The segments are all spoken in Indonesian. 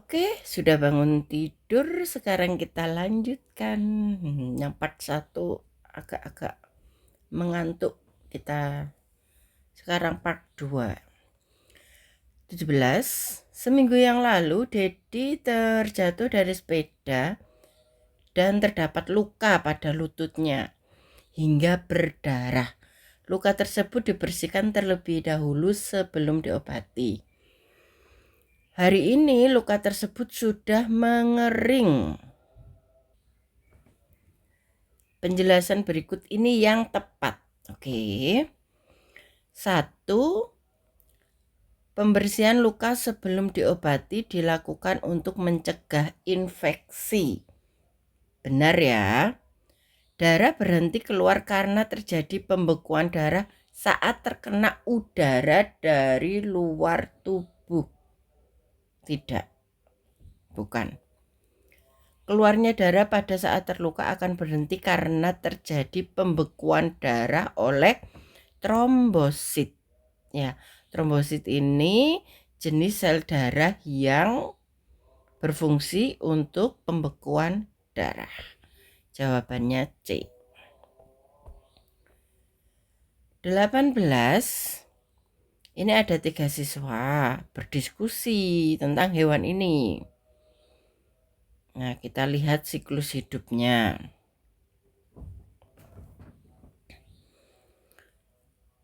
Oke, sudah bangun tidur, sekarang kita lanjutkan. Yang part 1 agak-agak mengantuk. Kita sekarang part 2. 17. Seminggu yang lalu, Dedi terjatuh dari sepeda dan terdapat luka pada lututnya hingga berdarah. Luka tersebut dibersihkan terlebih dahulu sebelum diobati. Hari ini luka tersebut sudah mengering. Penjelasan berikut ini yang tepat. Oke. 1. Pembersihan luka sebelum diobati dilakukan untuk mencegah infeksi. Benar ya? Darah berhenti keluar karena terjadi pembekuan darah saat terkena udara dari luar tubuh. Tidak. Bukan. Keluarnya darah pada saat terluka akan berhenti karena terjadi pembekuan darah oleh trombosit. Ya, trombosit ini jenis sel darah yang berfungsi untuk pembekuan darah. Jawabannya C. 18. Ini ada 3 siswa berdiskusi tentang hewan ini. Nah, kita lihat siklus hidupnya.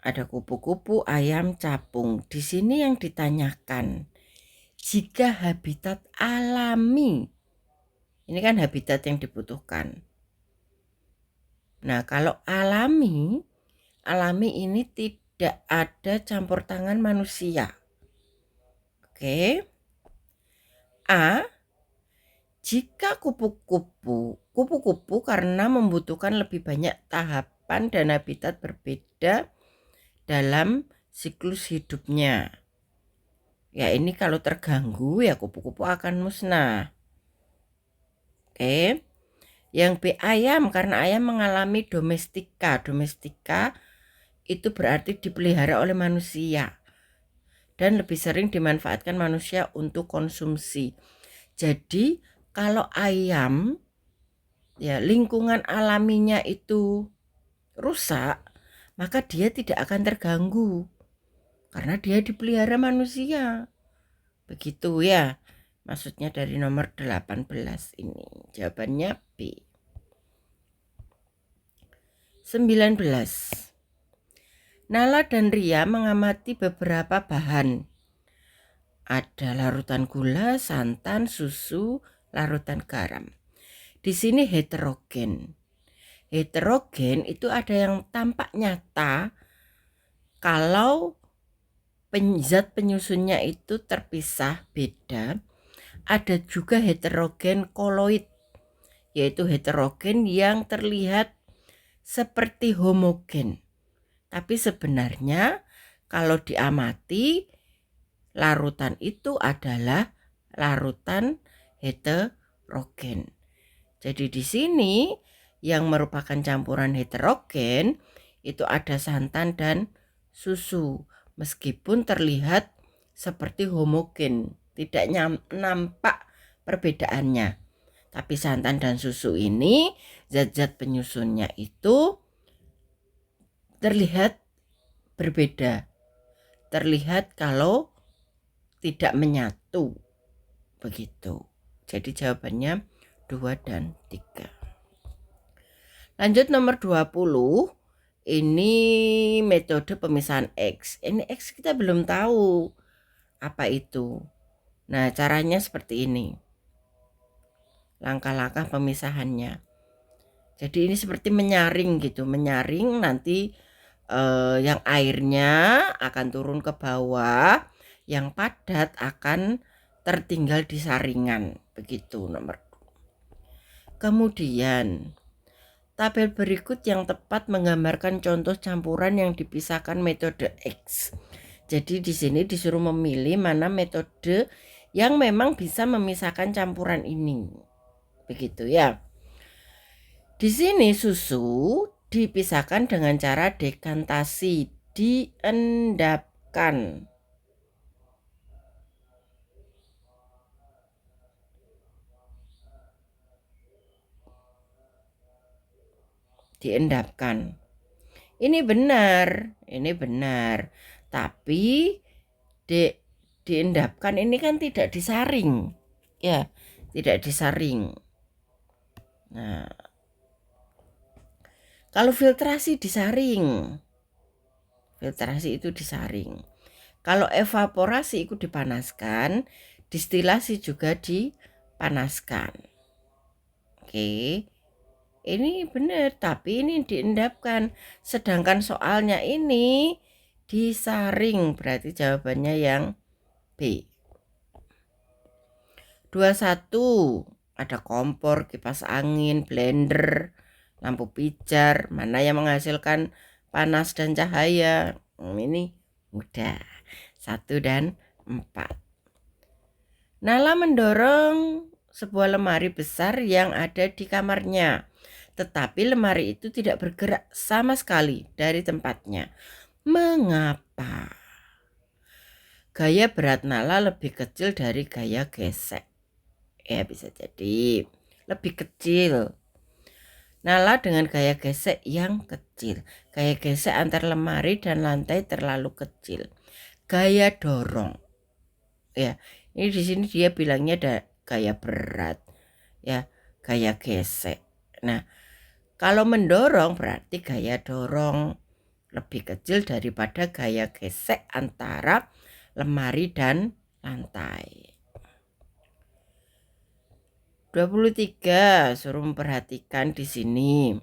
Ada kupu-kupu, ayam, capung. Di sini yang ditanyakan, jika habitat alami, ini kan habitat yang dibutuhkan. Nah, kalau alami ini tidak ada campur tangan manusia. Oke. A. Jika kupu-kupu karena membutuhkan lebih banyak tahapan dan habitat berbeda dalam siklus hidupnya. Ya, ini kalau terganggu ya kupu-kupu akan musnah. Oke. Yang B, ayam, karena ayam mengalami domestika. Domestika itu berarti dipelihara oleh manusia dan lebih sering dimanfaatkan manusia untuk konsumsi. Jadi kalau ayam, ya lingkungan alaminya itu rusak, maka dia tidak akan terganggu karena dia dipelihara manusia. Begitu ya. Maksudnya dari nomor 18 ini. Jawabannya B. 19. Nala dan Ria mengamati beberapa bahan. Ada larutan gula, santan, susu, larutan garam. Di sini heterogen. Heterogen itu ada yang tampak nyata kalau zat penyusunnya itu terpisah beda. Ada juga heterogen koloid, yaitu heterogen yang terlihat seperti homogen. Tapi sebenarnya kalau diamati, larutan itu adalah larutan heterogen. Jadi di sini yang merupakan campuran heterogen itu ada santan dan susu. Meskipun terlihat seperti homogen, tidak nampak perbedaannya. Tapi santan dan susu ini, zat-zat penyusunnya itu terlihat berbeda. Terlihat kalau tidak menyatu. Begitu. Jadi jawabannya 2 dan 3. Lanjut nomor 20. Ini metode pemisahan X. Ini X kita belum tahu apa itu. Nah, caranya seperti ini. Langkah-langkah pemisahannya. Jadi ini seperti menyaring gitu. Menyaring nanti yang airnya akan turun ke bawah, yang padat akan tertinggal di saringan. Begitu nomor 2. Kemudian tabel berikut yang tepat menggambarkan contoh campuran yang dipisahkan metode X. Jadi di sini disuruh memilih mana metode yang memang bisa memisahkan campuran ini. Begitu ya. Di sini susu dipisahkan dengan cara dekantasi, diendapkan. diendapkan. Ini benar. Tapi diendapkan ini kan tidak disaring. Ya, tidak disaring. Nah, kalau filtrasi disaring. Filtrasi itu disaring. Kalau evaporasi itu dipanaskan, distilasi juga dipanaskan. Oke. Ini benar, tapi ini diendapkan. Sedangkan soalnya ini disaring, berarti jawabannya yang B. 21. Ada kompor, kipas angin, blender, lampu pijar, mana yang menghasilkan panas dan cahaya. Ini mudah. 1 dan 4. Nala mendorong sebuah lemari besar yang ada di kamarnya, tetapi lemari itu tidak bergerak sama sekali dari tempatnya. Mengapa? Gaya berat Nala lebih kecil dari gaya gesek. Ya, bisa jadi lebih kecil. Nala dengan gaya gesek yang kecil. Gaya gesek antar lemari dan lantai terlalu kecil. Gaya dorong. Ya, ini di sini dia bilangnya ada gaya berat. Ya, gaya gesek. Nah, kalau mendorong berarti gaya dorong lebih kecil daripada gaya gesek antara lemari dan lantai. 23, suruh memperhatikan di sini.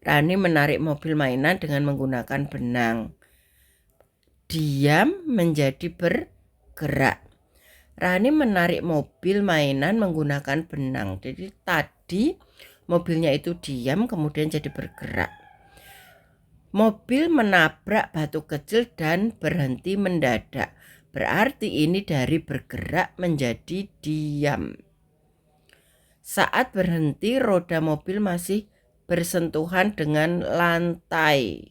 Rani menarik mobil mainan dengan menggunakan benang. Diam menjadi bergerak. Rani menarik mobil mainan menggunakan benang. Jadi tadi mobilnya itu diam kemudian jadi bergerak. Mobil menabrak batu kecil dan berhenti mendadak. Berarti ini dari bergerak menjadi diam. Saat berhenti, roda mobil masih bersentuhan dengan lantai.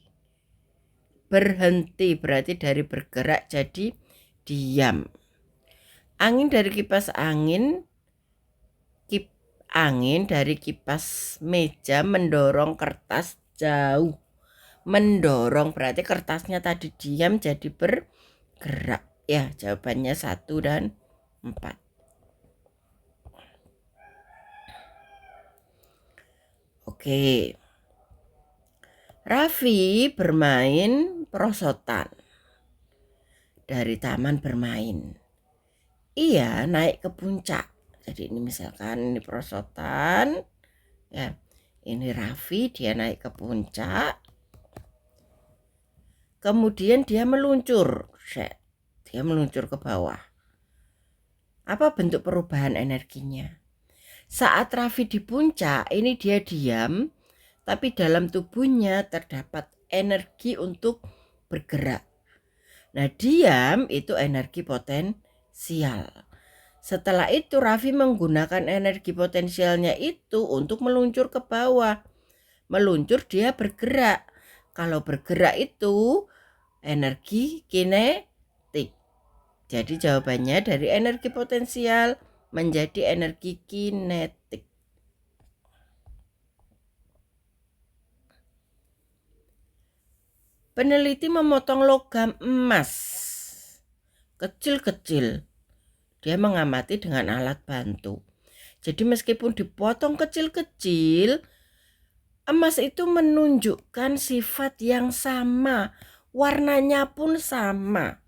Berhenti berarti dari bergerak jadi diam. Angin dari kipas angin dari kipas meja mendorong kertas jauh. Mendorong berarti kertasnya tadi diam jadi bergerak. Ya, jawabannya 1 dan 4. Oke. Raffi bermain perosotan dari taman bermain. Ia naik ke puncak. Jadi ini misalkan ini perosotan. Ya, ini Raffi, dia naik ke puncak. Kemudian dia meluncur. Dia meluncur ke bawah. Apa bentuk perubahan energinya? Saat Raffi di puncak, ini dia diam, tapi dalam tubuhnya terdapat energi untuk bergerak. Nah, diam itu energi potensial. Setelah itu Raffi menggunakan energi potensialnya itu untuk meluncur ke bawah. Meluncur dia bergerak. Kalau bergerak itu energi kinetik. Jadi jawabannya dari energi potensial menjadi energi kinetik. Peneliti memotong logam emas kecil-kecil. Dia mengamati dengan alat bantu. Jadi meskipun dipotong kecil-kecil, emas itu menunjukkan sifat yang sama. Warnanya pun sama.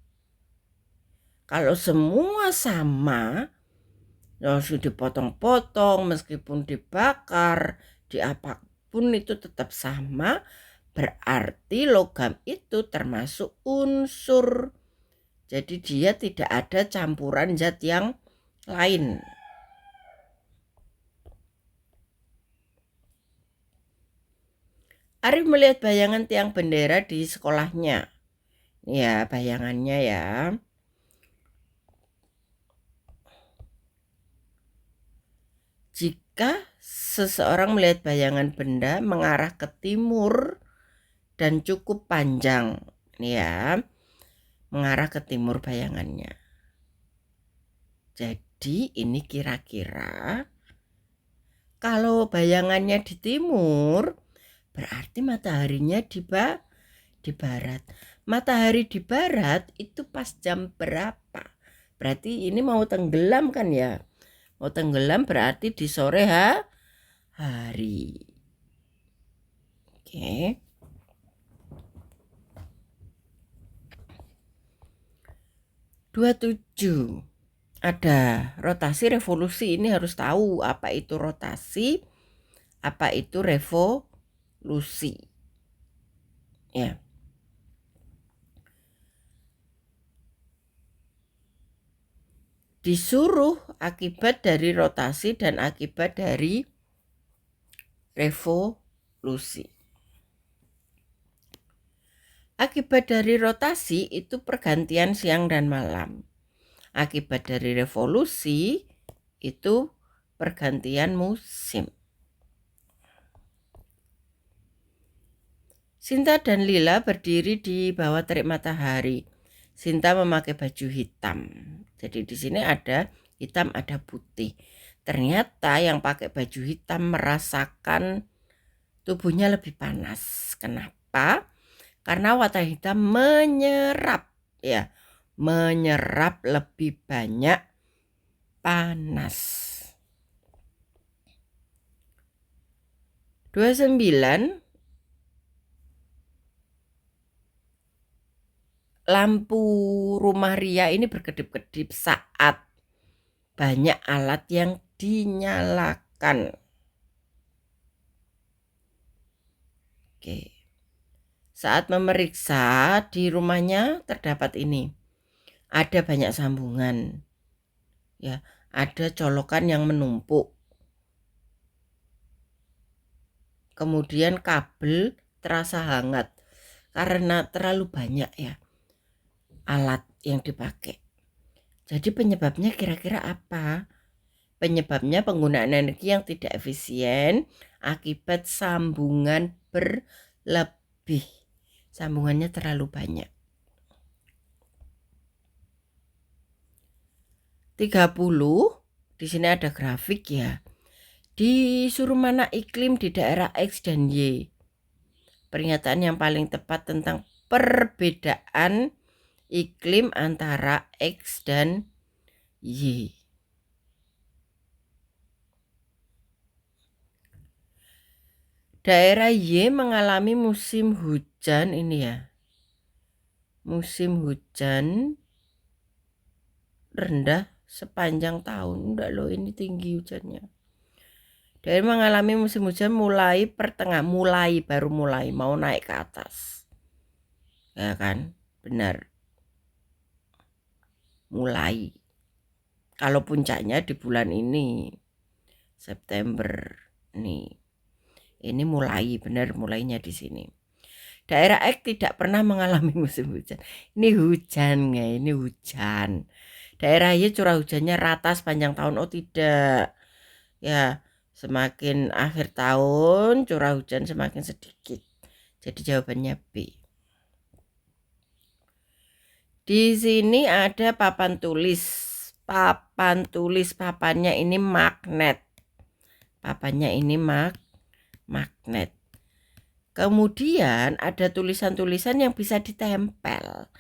Kalau semua sama, harus dipotong-potong, meskipun dibakar, diapapun itu tetap sama. Berarti logam itu termasuk unsur. Jadi dia tidak ada campuran zat yang lain. Arif melihat bayangan tiang bendera di sekolahnya. Ya, bayangannya ya. Jika seseorang melihat bayangan benda mengarah ke timur dan cukup panjang, ya, mengarah ke timur bayangannya. Jadi ini kira-kira kalau bayangannya di timur, berarti mataharinya di barat. Matahari di barat itu pas jam berapa? Berarti ini mau tenggelam kan ya? Mau tenggelam berarti di sore hari. Oke. Dua 27. Ada rotasi revolusi. Ini harus tahu apa itu rotasi, apa itu revolusi. Ya. Disuruh akibat dari rotasi dan akibat dari revolusi. Akibat dari rotasi itu pergantian siang dan malam. Akibat dari revolusi itu pergantian musim. Sinta dan Lila berdiri di bawah terik matahari. Sinta memakai baju hitam. Jadi di sini ada hitam, ada putih. Ternyata yang pakai baju hitam merasakan tubuhnya lebih panas. Kenapa? Karena warna hitam menyerap, ya, menyerap lebih banyak panas. 29. Lampu rumah Ria ini berkedip-kedip saat banyak alat yang dinyalakan. Oke. Saat memeriksa di rumahnya terdapat ini. Ada banyak sambungan. Ya, ada colokan yang menumpuk. Kemudian kabel terasa hangat karena terlalu banyak ya alat yang dipakai. Jadi penyebabnya kira-kira apa? Penyebabnya penggunaan energi yang tidak efisien akibat sambungan berlebih. Sambungannya terlalu banyak. 30. Di sini ada grafik ya. Disuruh mana iklim di daerah X dan Y. Pernyataan yang paling tepat tentang perbedaan iklim antara X dan Y. Daerah Y mengalami musim hujan ini ya. Musim hujan rendah sepanjang tahun. Enggak loh, ini tinggi hujannya. Daerah mengalami musim hujan mulai baru mulai mau naik ke atas. Ya kan? Benar. Mulai. Kalau puncaknya di bulan ini September nih. Ini mulai, benar mulainya di sini. Daerah X tidak pernah mengalami musim hujan. Ini hujan ya, ini hujan. Daerah Y curah hujannya rata sepanjang tahun. Oh tidak. Ya, semakin akhir tahun curah hujan semakin sedikit. Jadi jawabannya B. Di sini ada papan tulis. Papan tulis, papannya ini magnet. Papannya ini magnet. Kemudian ada tulisan-tulisan yang bisa ditempel.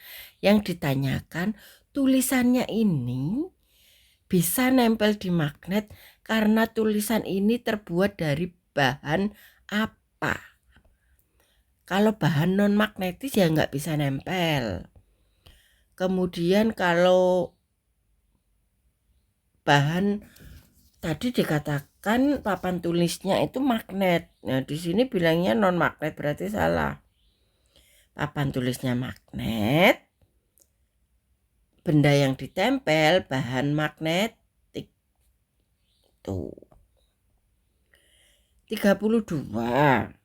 Yang ditanyakan, tulisannya ini bisa nempel di magnet karena tulisan ini terbuat dari bahan apa? Kalau bahan non-magnetis ya nggak bisa nempel. Kemudian kalau bahan tadi dikatakan papan tulisnya itu magnet. Nah, di sini bilangnya non magnet berarti salah. Papan tulisnya magnet. Benda yang ditempel bahan magnetik. Tuh. 32.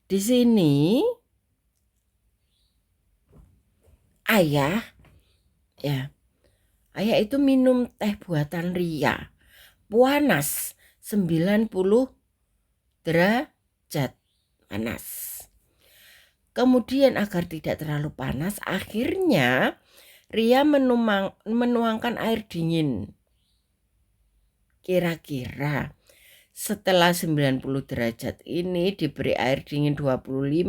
Di sini ayah ya. Ayah itu minum teh buatan Ria. Panas 90 derajat panas. Kemudian agar tidak terlalu panas, akhirnya Ria menuangkan air dingin. Kira-kira Setelah 90 derajat ini diberi air dingin 25,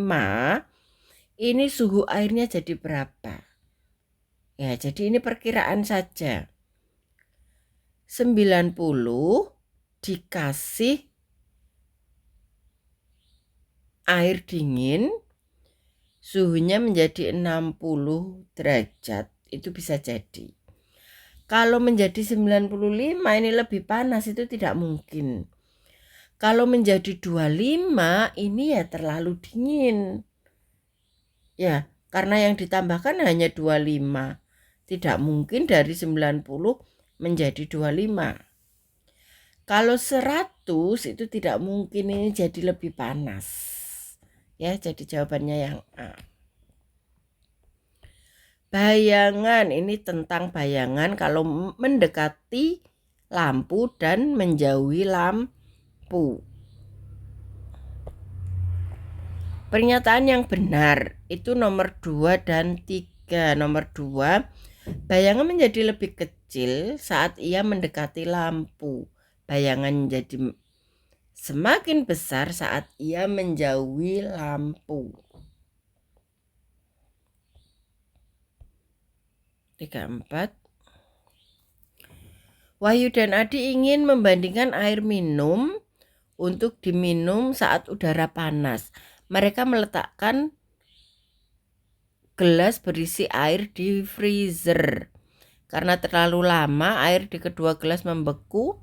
ini suhu airnya jadi berapa? Ya, jadi ini perkiraan saja. 90 dikasih air dingin, suhunya menjadi 60 derajat, itu bisa jadi. Kalau menjadi 95 ini lebih panas, itu tidak mungkin. Kalau menjadi 25 ini ya terlalu dingin. Ya, karena yang ditambahkan hanya 25. Tidak mungkin dari 90 menjadi 25. Kalau 100 itu tidak mungkin, ini jadi lebih panas. Ya, jadi jawabannya yang A. Bayangan, ini tentang bayangan kalau mendekati lampu dan menjauhi lampu. Pernyataan yang benar itu nomor 2 dan 3. Nomor 2, bayangan menjadi lebih kecil saat ia mendekati lampu. Bayangan menjadi semakin besar saat ia menjauhi lampu. 34. Wahyu dan Adi ingin membandingkan air minum untuk diminum saat udara panas. Mereka meletakkan gelas berisi air di freezer. Karena terlalu lama air di kedua gelas membeku,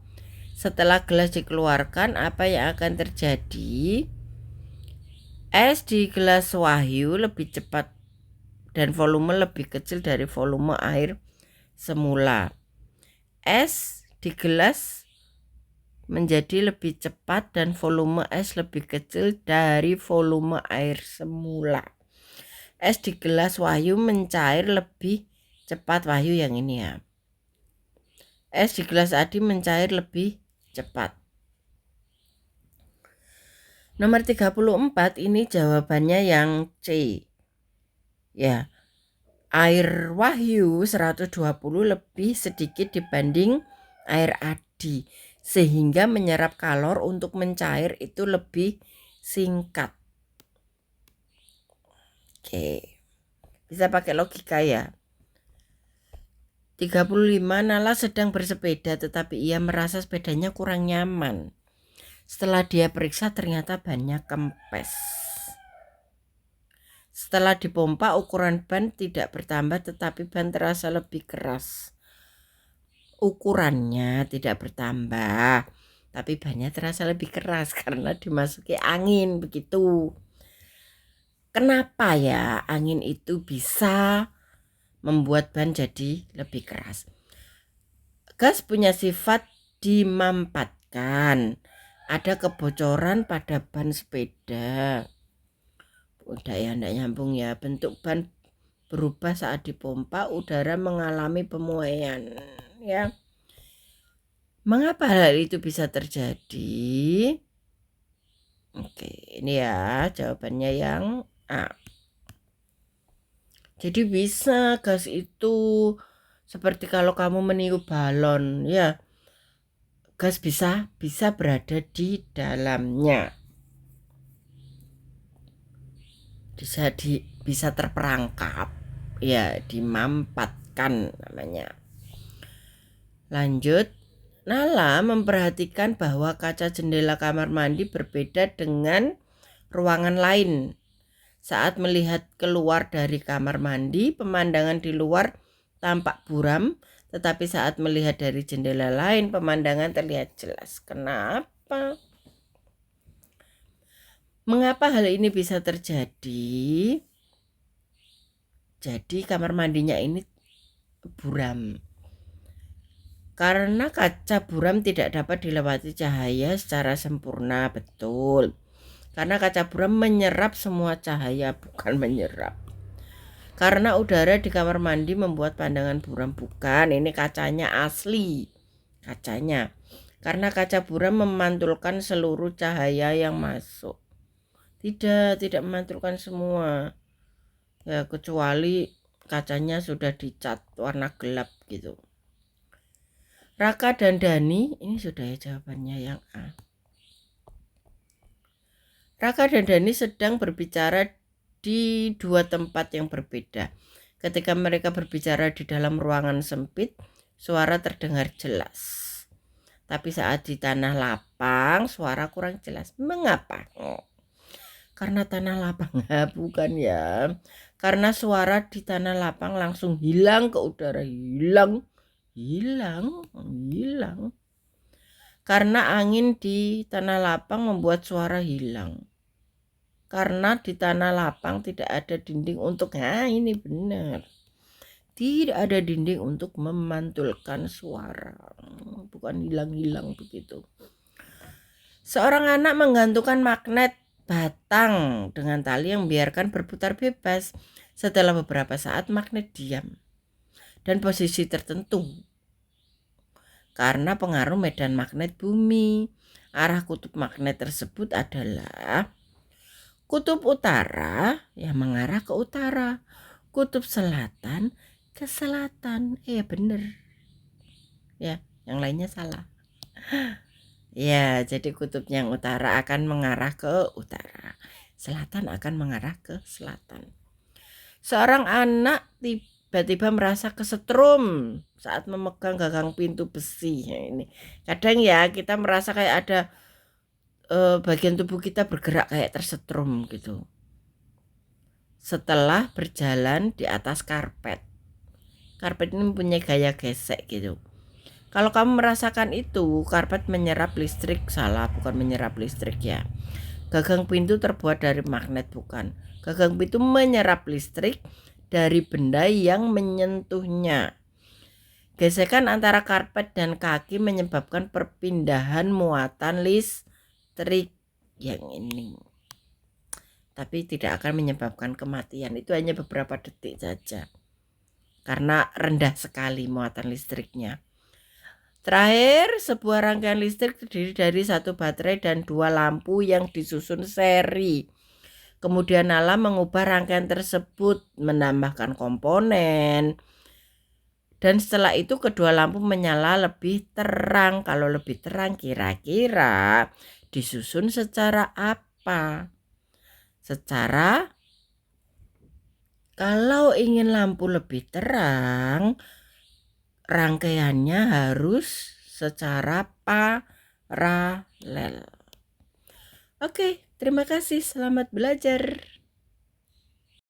setelah gelas dikeluarkan, apa yang akan terjadi? Es di gelas Wahyu lebih cepat dan volume lebih kecil dari volume air semula. Es di gelas menjadi lebih cepat dan volume es lebih kecil dari volume air semula. Es di gelas Wahyu mencair lebih cepat, Wahyu yang ini ya. Es di gelas Adi mencair lebih cepat. Nomor 34 ini jawabannya yang C. Ya. Air Wahyu 120 lebih sedikit dibanding air Adi, sehingga menyerap kalor untuk mencair itu lebih singkat. Oke. Bisa pakai logika ya. 35, Nala sedang bersepeda tetapi ia merasa sepedanya kurang nyaman. Setelah dia periksa ternyata bannya kempes. Setelah dipompa ukuran ban tidak bertambah tetapi ban terasa lebih keras. Ukurannya tidak bertambah tapi bannya terasa lebih keras karena dimasuki angin, begitu. Kenapa ya angin itu bisa membuat ban jadi lebih keras? Gas punya sifat dimampatkan. Ada kebocoran pada ban sepeda. Udah ya, enggak nyambung ya. Bentuk ban berubah saat dipompa, udara mengalami pemuaian. Ya. Mengapa hal itu bisa terjadi? Oke, ini ya jawabannya yang A. Jadi bisa gas itu seperti kalau kamu meniup balon ya. Gas bisa berada di dalamnya. Bisa terperangkap ya, dimampatkan namanya. Lanjut, Nala memperhatikan bahwa kaca jendela kamar mandi berbeda dengan ruangan lain. Saat melihat keluar dari kamar mandi, pemandangan di luar tampak buram, tetapi saat melihat dari jendela lain, pemandangan terlihat jelas. Kenapa? Mengapa hal ini bisa terjadi? Jadi kamar mandinya ini buram. Karena kaca buram tidak dapat dilewati cahaya secara sempurna, betul. Karena kaca buram menyerap semua cahaya, bukan menyerap. Karena udara di kamar mandi membuat pandangan buram, bukan. Ini kacanya asli, kacanya. Karena kaca buram memantulkan seluruh cahaya yang masuk. Tidak memantulkan semua. Ya, kecuali kacanya sudah dicat warna gelap gitu. Raka dan Dani, ini sudah ya jawabannya yang A. Raka dan Dani sedang berbicara di dua tempat yang berbeda. Ketika mereka berbicara di dalam ruangan sempit, suara terdengar jelas. Tapi saat di tanah lapang, suara kurang jelas. Mengapa? Karena tanah lapang. Bukan ya. Karena suara di tanah lapang langsung hilang ke udara. Hilang. Karena angin di tanah lapang membuat suara hilang. Karena di tanah lapang tidak ada dinding untuk, ini benar. Tidak ada dinding untuk memantulkan suara. Bukan hilang-hilang begitu. Seorang anak menggantungkan magnet batang dengan tali yang biarkan berputar bebas. Setelah beberapa saat magnet diam dan posisi tertentu karena pengaruh medan magnet bumi. Arah kutub magnet tersebut adalah kutub utara yang mengarah ke utara, kutub selatan ke selatan. Bener ya, yang lainnya salah. Ya, jadi kutub yang utara akan mengarah ke utara, selatan akan mengarah ke selatan. Seorang anak tiba-tiba merasa kesetrum saat memegang gagang pintu besi. Ini kadang ya kita merasa kayak ada bagian tubuh kita bergerak kayak tersetrum gitu setelah berjalan di atas karpet. Karpet ini mempunyai gaya gesek gitu. Kalau kamu merasakan itu, karpet menyerap listrik. Salah, bukan menyerap listrik ya. Gagang pintu terbuat dari magnet, bukan. Gagang pintu menyerap listrik dari benda yang menyentuhnya. Gesekan antara karpet dan kaki menyebabkan perpindahan muatan listrik yang ini. Tapi tidak akan menyebabkan kematian. Itu hanya beberapa detik saja. Karena rendah sekali muatan listriknya. Terakhir, sebuah rangkaian listrik terdiri dari satu baterai dan dua lampu yang disusun seri. Kemudian alam mengubah rangkaian tersebut, menambahkan komponen. Dan setelah itu kedua lampu menyala lebih terang. Kalau lebih terang kira-kira disusun secara apa? Kalau ingin lampu lebih terang, rangkaiannya harus secara paralel. Oke, terima kasih. Selamat belajar.